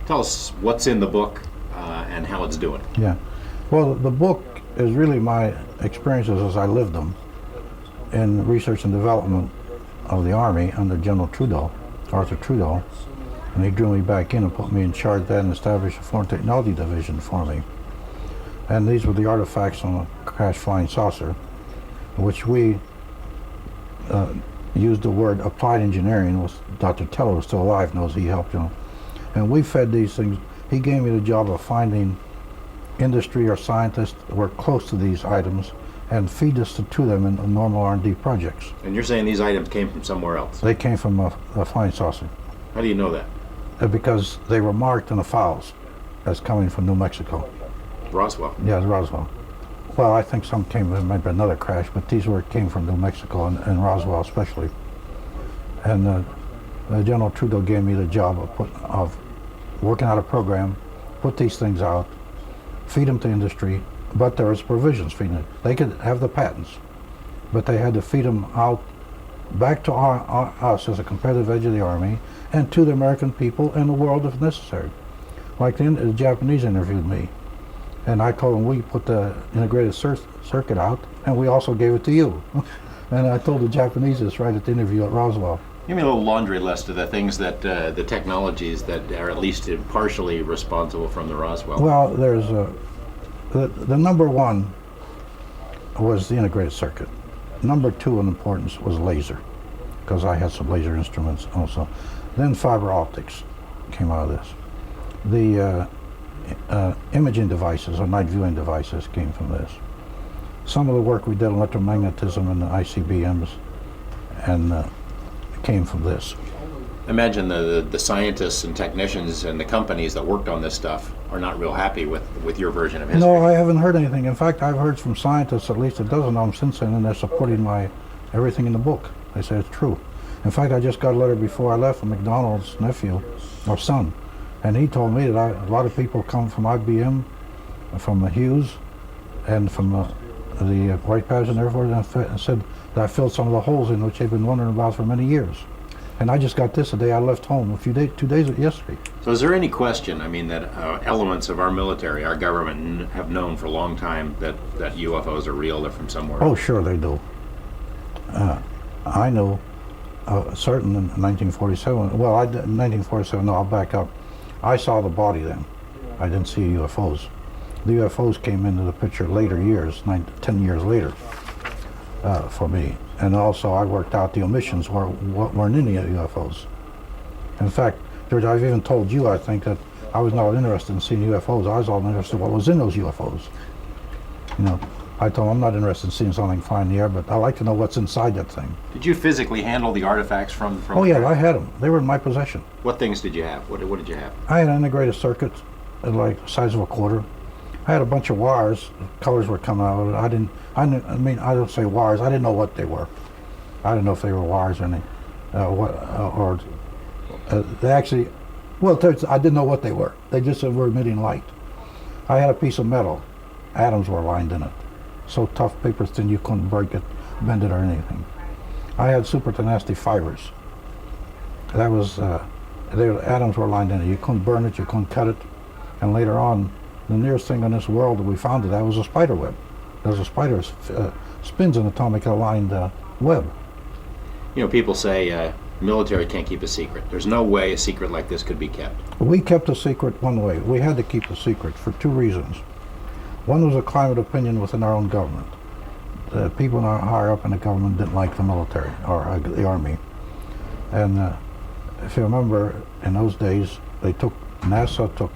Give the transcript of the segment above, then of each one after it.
Tell us what's in the book and how it's doing. Yeah. Well, the book is really my experiences as I lived them in research and development of the Army under General Trudeau, Arthur Trudeau, and he drew me back in and put me in charge of that and established a Foreign Technology Division for me. And these were the artifacts on a crashed flying saucer, which we used the word applied engineering. Was Dr. Teller was still alive, knows he helped, you know. And we fed these things. He gave me the job of finding industry or scientists that were close to these items and feed us to them in normal R&D projects. And you're saying these items came from somewhere else? They came from a flying saucer. How do you know that? Because they were marked in the files as coming from New Mexico. Roswell? Yeah, Roswell. Well, I think some came from maybe another crash, but these came from New Mexico and Roswell especially. And General Trudeau gave me the job of working out a program, put these things out, feed them to industry, but there was provisions feeding it. They could have the patents, but they had to feed them out back to us as a competitive edge of the Army and to the American people and the world if necessary. Like the Japanese interviewed me, and I told them we put the integrated circuit out, and we also gave it to you. And I told the Japanese this right at the interview at Roswell. Give me a little laundry list of the things that, the technologies that are at least partially responsible from the Roswell. Well, there's the number one was the integrated circuit. Number two in importance was laser, because I had some laser instruments also. Then fiber optics came out of this. The imaging devices or night viewing devices came from this. Some of the work we did on electromagnetism and the ICBMs and came from this. Imagine the scientists and technicians and the companies that worked on this stuff are not real happy with your version of history. No, I haven't heard anything. In fact, I've heard from scientists, at least a dozen of them since then, and they're supporting everything in the book. They say it's true. In fact, I just got a letter before I left from McDonald's nephew, or son, and he told me that a lot of people come from IBM, from Hughes, and from the White Pageant Air Force, and said that I filled some of the holes in which they've been wondering about for many years. And I just got this the day I left home, 2 days yesterday. So is there any question, I mean, that elements of our military, our government, have known for a long time that UFOs are real, they're from somewhere? Oh, sure they do. I know, certain in 1947, well, in 1947, no, I'll back up. I saw the body then. I didn't see UFOs. The UFOs came into the picture later years, 10 years later, for me. And also I worked out the omissions weren't in the UFOs. In fact, George, I've even told you, I think, that I was not interested in seeing UFOs. I was all interested in what was in those UFOs. You know, I told them I'm not interested in seeing something fly in the air, but I like to know what's inside that thing. Did you physically handle the artifacts from Oh yeah, I had them. They were in my possession. What things did you have? What did you have? I had an integrated circuit, like the size of a quarter. I had a bunch of wires. Colors were coming out of it. I don't say wires. I didn't know what they were. I didn't know if they were wires or anything. They actually, well, I didn't know what they were. They just were emitting light. I had a piece of metal. Atoms were lined in it. So tough, paper thin, you couldn't break it, bend it, or anything. I had super tenacity fibers. That was, atoms were lined in it. You couldn't burn it, you couldn't cut it. And later on, the nearest thing in this world that we found to that was a spider web. There's a spider spins an atomic aligned web. You know, people say military can't keep a secret. There's no way a secret like this could be kept. We kept a secret one way. We had to keep the secret for two reasons. One was a climate opinion within our own government. The people higher up in the government didn't like the military or the Army. And if you remember, in those days, NASA took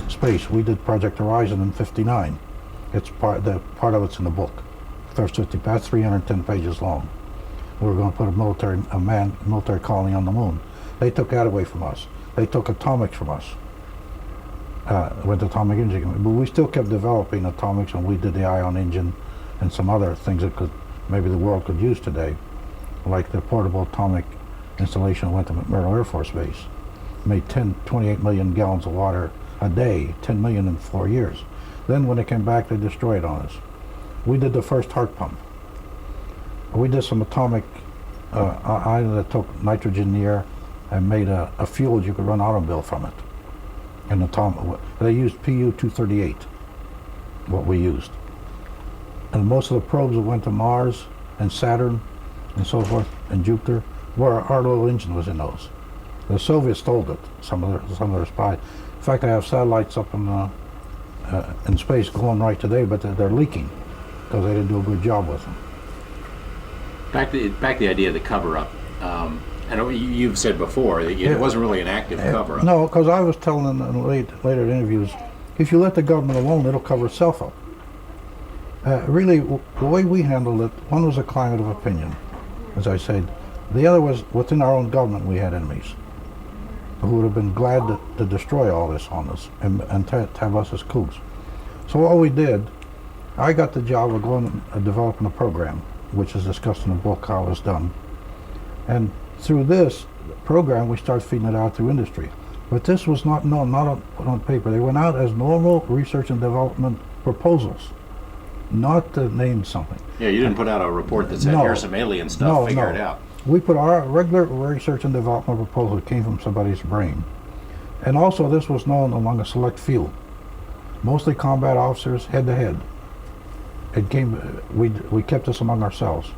space. We did Project Horizon in '59. Part of it's in the book. First 50, that's 310 pages long. We were going to put a military colony on the moon. They took that away from us. They took atomics from us. With atomic engine, but we still kept developing atomics, and we did the ion engine and some other things that maybe the world could use today, like the portable atomic installation went to McMurdo Air Force Base. Made 28 million gallons of water a day, 10 million in 4 years. Then when they came back, they destroyed on us. We did the first heart pump. We did some atomic ion that took nitrogen in the air and made a fuel you could run automobile from it. And they used PU-238, what we used. And most of the probes that went to Mars and Saturn and so forth, and Jupiter, where our little engine was in those. The Soviets stole it, some of their spies. In fact, I have satellites up in space going right today, but they're leaking because they didn't do a good job with them. Back to the idea of the cover-up. I know you've said before that it wasn't really an active cover-up. No, because I was telling in later interviews, if you let the government alone, it'll cover itself up. Really, the way we handled it, one was a climate of opinion, as I said. The other was within our own government we had enemies who would have been glad to destroy all this on us and to have us as kooks. So what we did, I got the job of going and developing a program, which is discussed in the book how it was done. And through this program, we started feeding it out through industry. But this was not known, not put on paper. They went out as normal research and development proposals, not to name something. Yeah, you didn't put out a report that said, here's some alien stuff, figure it out. We put our regular research and development proposal that came from somebody's brain. And also this was known among a select few, mostly combat officers, head-to-head. We kept this among ourselves,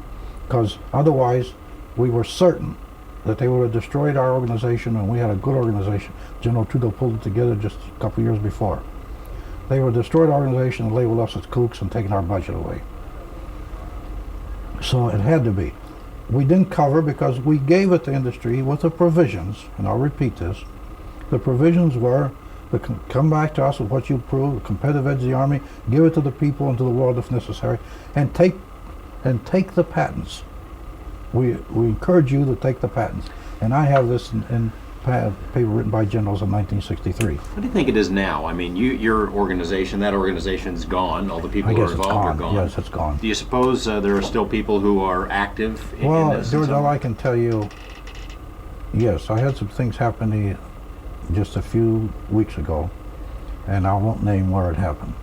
because otherwise we were certain that they would have destroyed our organization, and we had a good organization. General Trudeau pulled it together just a couple years before. They would have destroyed our organization and labeled us as kooks and taken our budget away. So it had to be. We didn't cover because we gave it to industry with the provisions, and I'll repeat this, the provisions were to come back to us with what you prove, the competitive edge of the Army, give it to the people and to the world if necessary, and take the patents. We encourage you to take the patents. And I have this in paper written by generals in 1963. What do you think it is now? I mean, your organization, that organization's gone. All the people who are involved are gone. Yes, it's gone. Do you suppose there are still people who are active in this? Well, George, all I can tell you, yes, I had some things happening just a few weeks ago, and I won't name where it happened.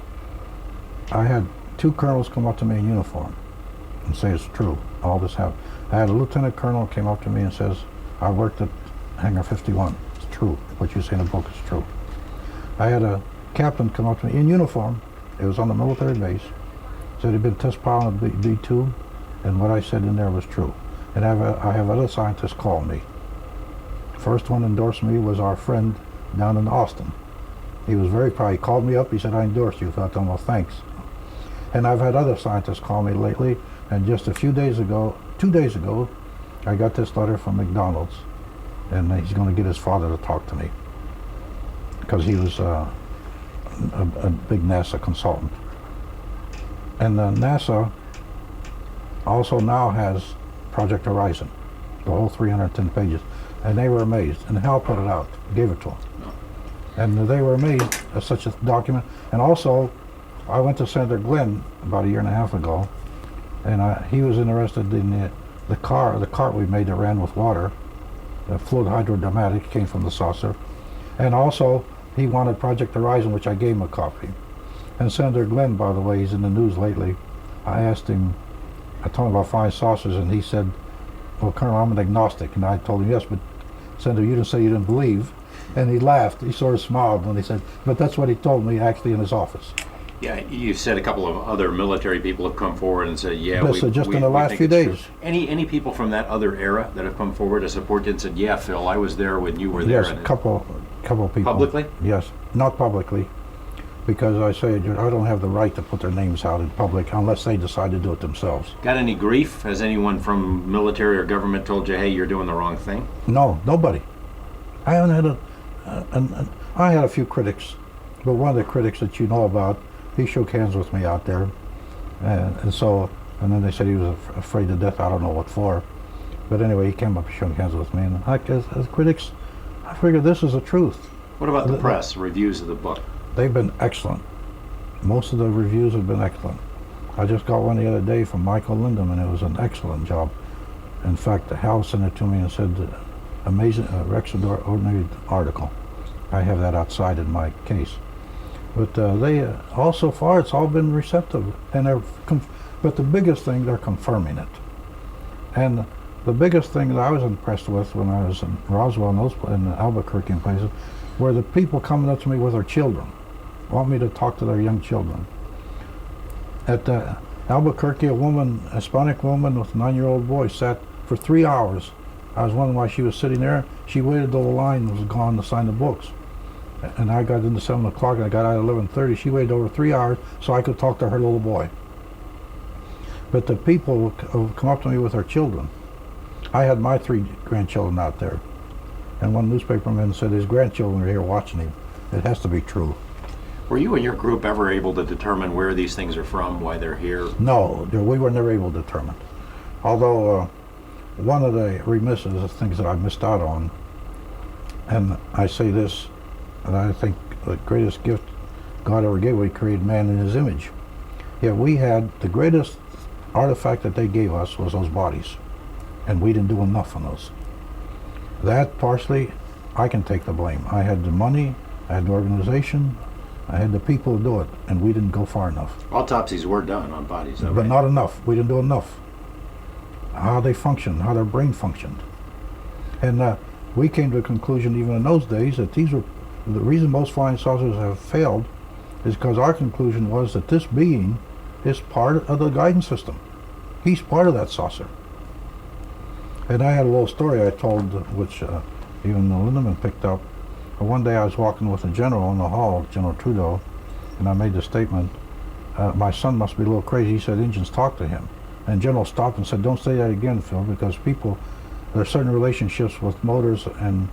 I had two colonels come up to me in uniform and say it's true, all this happened. I had a lieutenant colonel came up to me and says, I worked at Hangar 51. It's true. What you say in the book is true. I had a captain come up to me in uniform. It was on the military base. Said he'd been test pilot on B-2, and what I said in there was true. And I have other scientists call me. First one endorsed me was our friend down in Austin. He was very proud. He called me up. He said, I endorsed you. I told him, well, thanks. And I've had other scientists call me lately. And just a few days ago, 2 days ago, I got this letter from McDonald's. And he's going to get his father to talk to me. Because he was a big NASA consultant. And NASA also now has Project Horizon, the whole 310 pages. And they were amazed. And Hal put it out, gave it to them. And they were amazed at such a document. And also, I went to Senator Glenn about a year and a half ago, and he was interested in the cart we made that ran with water. The fluid hydrodynamic came from the saucer. And also, he wanted Project Horizon, which I gave him a copy. And Senator Glenn, by the way, he's in the news lately. I asked him, I told him about flying saucers, and he said, well, Colonel, I'm an agnostic. And I told him, yes, but Senator, you didn't say you didn't believe. And he laughed. He sort of smiled when he said, but that's what he told me actually in his office. Yeah, you said a couple of other military people have come forward and said, yeah, in the last few days. Any people from that other era that have come forward to support you and said, yeah, Phil, I was there when you were there? Yes, a couple people. Publicly? Yes, not publicly, because I say I don't have the right to put their names out in public unless they decide to do it themselves. Got any grief? Has anyone from military or government told you, hey, you're doing the wrong thing? No, nobody. I haven't had I had a few critics, but one of the critics that you know about, he shook hands with me out there, and then they said he was afraid to death. I don't know what for, but anyway, he came up and shook hands with me. And as critics, I figured this is the truth. What about the press reviews of the book? They've been excellent. Most of the reviews have been excellent. I just got one the other day from Michael Lindham, and it was an excellent job. In fact, Hal sent it to me and said, amazing, extraordinary article. I have that outside in my case. But they all so far, it's all been receptive, and but the biggest thing, they're confirming it. And the biggest thing that I was impressed with when I was in Roswell and in Albuquerque and places, where the people coming up to me with their children want me to talk to their young children. At Albuquerque, a Hispanic woman with a 9-year-old boy sat for 3 hours. I was wondering why she was sitting there. She waited till the line was gone to sign the books. And I got into 7 o'clock and I got out at 11:30. She waited over 3 hours so I could talk to her little boy. But the people who come up to me with their children. I had my 3 grandchildren out there. And one newspaperman said his grandchildren are here watching him. It has to be true. Were you and your group ever able to determine where these things are from, why they're here? No, we were never able to determine. Although one of the remisses of things that I missed out on, and I say this, and I think the greatest gift God ever gave, we created man in his image. Yet we had the greatest artifact that they gave us was those bodies, and we didn't do enough on those. That partially, I can take the blame. I had the money, I had the organization, I had the people to do it, and we didn't go far enough. Autopsies were done on bodies, though, But right? not enough. We didn't do enough. How they functioned, how their brain functioned. And we came to the conclusion even in those days that the reason most flying saucers have failed is because our conclusion was that this being is part of the guidance system. He's part of that saucer. And I had a little story I told, which even the Lindemann picked up. One day I was walking with a general in the hall, General Trudeau, and I made the statement, my son must be a little crazy. He said, Indians talk to him. And General stopped and said, don't say that again, Phil, because there are certain relationships with motors and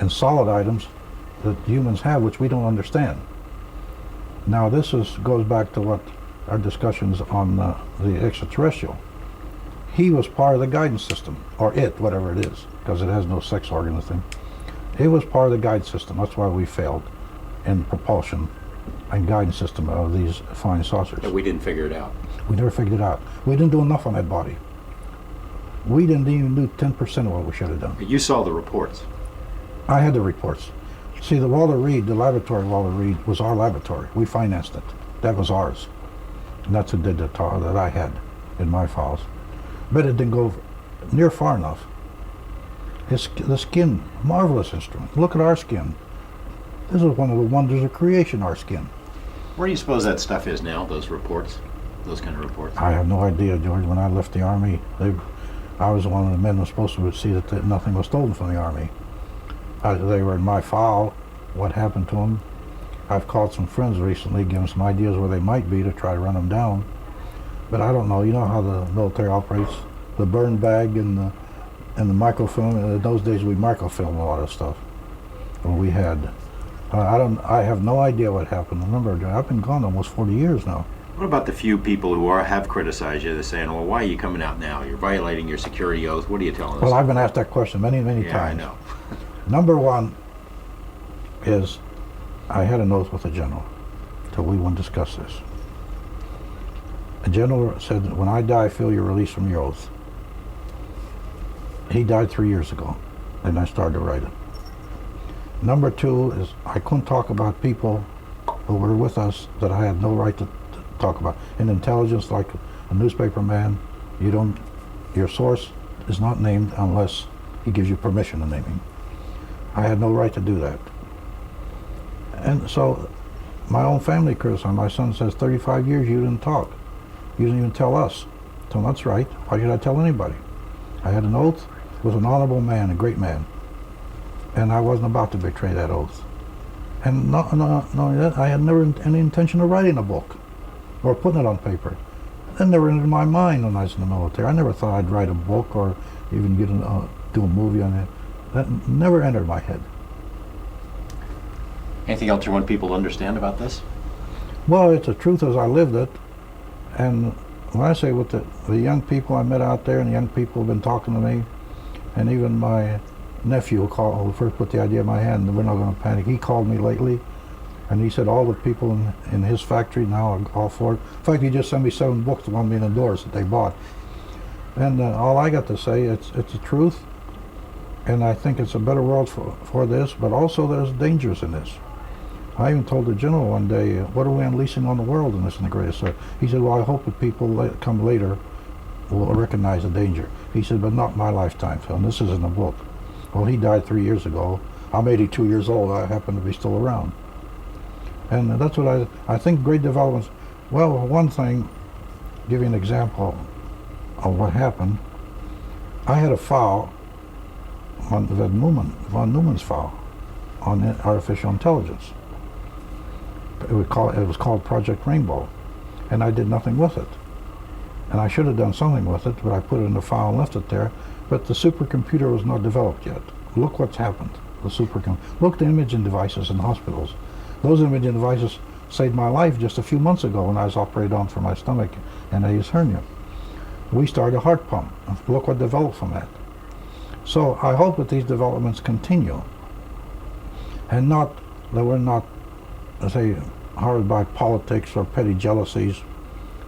solid items that humans have, which we don't understand. Now this goes back to what our discussions on the extraterrestrial. He was part of the guidance system, or it, whatever it is, because it has no sex organ or thing. It was part of the guidance system. That's why we failed in propulsion and guidance system of these flying saucers. But we didn't figure it out. We never figured it out. We didn't do enough on that body. We didn't even do 10% of what we should have done. You saw the reports. I had the reports. See, the Walter Reed, the laboratory of Walter Reed, was our laboratory. We financed it. That was ours. And that's who did the talk that I had in my files. But it didn't go near far enough. The skin, marvelous instrument. Look at our skin. This is one of the wonders of creation, our skin. Where do you suppose that stuff is now, those reports? Those kind of reports? I have no idea, George. When I left the Army, I was one of the men who was supposed to see that nothing was stolen from the Army. They were in my file, what happened to them. I've called some friends recently, given some ideas where they might be to try to run them down. But I don't know. You know how the military operates? The burn bag and the microfilm. In those days, we microfilmed a lot of stuff. And we had. I have no idea what happened. Remember, I've been gone almost 40 years now. What about the few people who have criticized you? They're saying, well, why are you coming out now? You're violating your security oath. What are you telling us? Well, I've been asked that question many times. Yeah, I know. Number one is I had an oath with a general, so we wouldn't discuss this. A general said, when I die, Phil, you're released from your oath. He died 3 years ago, and I started to write it. Number two is I couldn't talk about people who were with us that I had no right to talk about. In intelligence, like a newspaper man, your source is not named unless he gives you permission to name him. I had no right to do that. And so my own family criticized. My son says, 35 years you didn't talk. You didn't even tell us. So that's right. Why should I tell anybody? I had an oath, was an honorable man, a great man. And I wasn't about to betray that oath. And not only that, I had never any intention of writing a book or putting it on paper. That never entered my mind when I was in the military. I never thought I'd write a book or even do a movie on it. That never entered my head. Anything else you want people to understand about this? Well, it's the truth as I lived it. And when I say with the young people I met out there and the young people who have been talking to me, and even my nephew who first put the idea in my head, and we're not going to panic, he called me lately, and he said all the people in his factory now are all for it. In fact, he just sent me 7 books to want me indoors that they bought. And all I got to say, it's the truth, and I think it's a better world for this, but also there's dangers in this. I even told the general one day, what are we unleashing on the world in this in the greatest? He said, well, I hope that people come later will recognize the danger. He said, but not my lifetime, Phil, and this is in the book. Well, he died 3 years ago. I'm 82 years old. I happen to be still around. And that's what I think great developments. Well, one thing, give you an example of what happened. I had a file on von Neumann's file on artificial intelligence. It was called Project Rainbow, and I did nothing with it. And I should have done something with it, but I put it in the file and left it there. But the supercomputer was not developed yet. Look what's happened. Look at the imaging devices in hospitals. Those imaging devices saved my life just a few months ago when I was operated on for my stomach and a hernia. We started a heart pump. Look what developed from that. So I hope that these developments continue, and that we're not, say, harmed by politics or petty jealousies,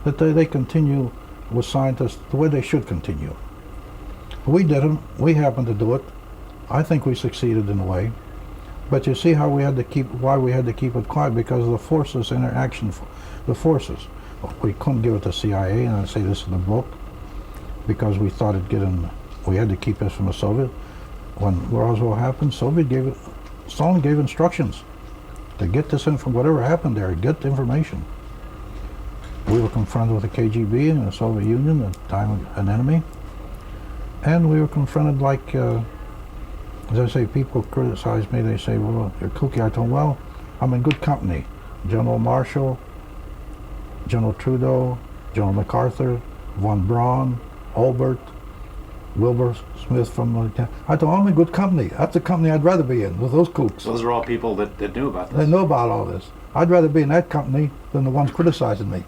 that they continue with scientists the way they should continue. We didn't. We happened to do it. I think we succeeded in a way. But you see how why we had to keep it quiet, because of the forces, the forces. We couldn't give it to CIA and say this in the book, because we thought we had to keep this from the Soviet. When Roswell happened, Stalin gave instructions to get this in from whatever happened there, get the information. We were confronted with the KGB and the Soviet Union, at the time an enemy, and we were confronted like, as I say, people criticize me, they say, well, you're kooky. I told them, well, I'm in good company. General Marshall, General Trudeau, General MacArthur, von Braun, Olbert, Wilbur Smith from I told them, I'm in good company. That's the company I'd rather be in, with those kooks. Those are all people that knew about this. They know about all this. I'd rather be in that company than the ones criticizing me.